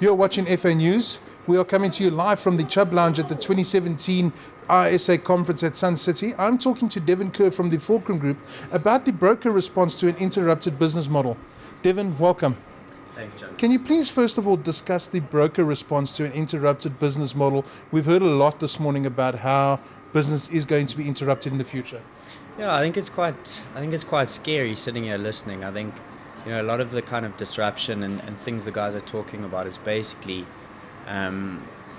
You're watching FAnews. We are coming to you live from the Chubb Lounge at the 2017 IISA Conference at Sun City. I'm talking to Devan Kerr from the Fulcrum Group about the broker response to an interrupted business model. Devan, welcome. Thanks, John. Can you please first of all discuss the broker response to an interrupted business model? We've heard a lot this morning about how business is going to be interrupted in the future. Yeah, I think it's quite scary sitting here listening. I think a lot of the kind of disruption and things the guys are talking about is basically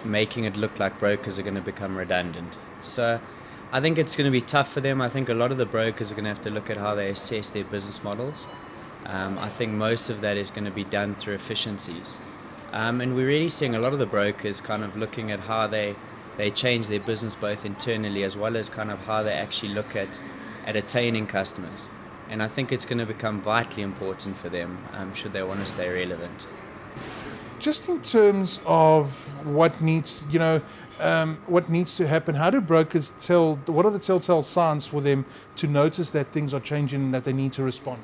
making it look like brokers are going to become redundant. So I think it's going to be tough for them. I think a lot of the brokers are going to have to look at how they assess their business models. I think most of that is going to be done through efficiencies. And we're really seeing a lot of the brokers kind of looking at how they change their business both internally as well as kind of how they actually look at attaining customers. And I think it's going to become vitally important for them should they want to stay relevant. Just in terms of what needs to happen, how do brokers tell, what are the telltale signs for them to notice that things are changing and that they need to respond?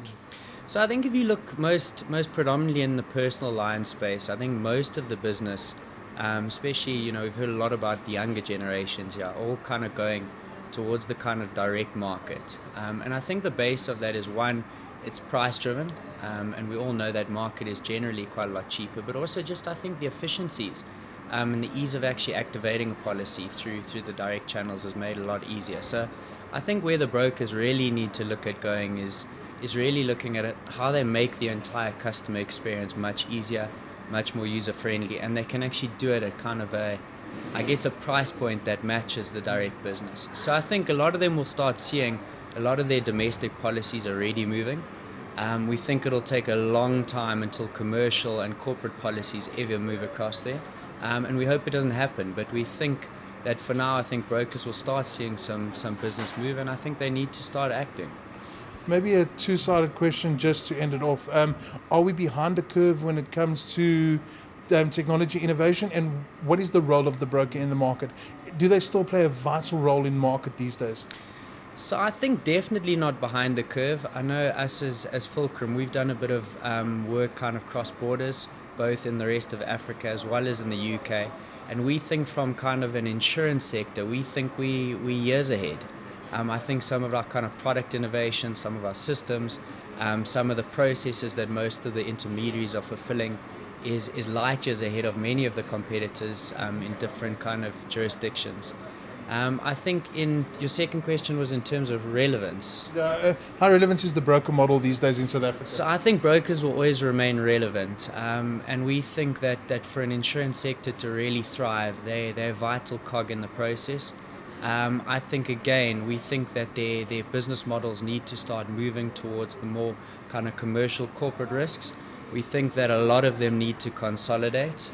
So I think if you look most predominantly in the personal line space, I think most of the business, especially, we've heard a lot about the younger generations here, all kind of going towards the kind of direct market. And I think the base of that is, one, it's price driven, and we all know that market is generally quite a lot cheaper, but also just I think the efficiencies and the ease of actually activating a policy through the direct channels has made it a lot easier. So I think where the brokers really need to look at going is really looking at how they make the entire customer experience much easier, much more user friendly, and they can actually do it at kind of a price point that matches the direct business. So I think a lot of them will start seeing a lot of their domestic policies already moving. We think it'll take a long time until commercial and corporate policies ever move across there. And we hope it doesn't happen, but we think that for now, I think brokers will start seeing some business move, and I think they need to start acting. Maybe a two-sided question just to end it off. Are we behind the curve when it comes to technology innovation, and what is the role of the broker in the market? Do they still play a vital role in market these days? So I think definitely not behind the curve. I know us as Fulcrum, we've done a bit of work kind of cross borders, both in the rest of Africa as well as in the UK. And we think from kind of an insurance sector, we think we're years ahead. I think some of our kind of product innovation, some of our systems, some of the processes that most of the intermediaries are fulfilling is light years ahead of many of the competitors in different kind of jurisdictions. I think in your second question was in terms of relevance. How relevant is the broker model these days in South Africa? So I think brokers will always remain relevant, and we think that for an insurance sector to really thrive, they're a vital cog in the process. I think again, we think that their business models need to start moving towards the more kind of commercial corporate risks. We think that a lot of them need to consolidate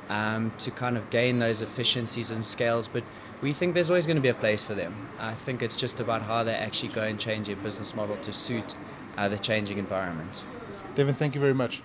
to kind of gain those efficiencies and scales, but we think there's always going to be a place for them. I think it's just about how they actually go and change their business model to suit the changing environment. Devan, thank you very much.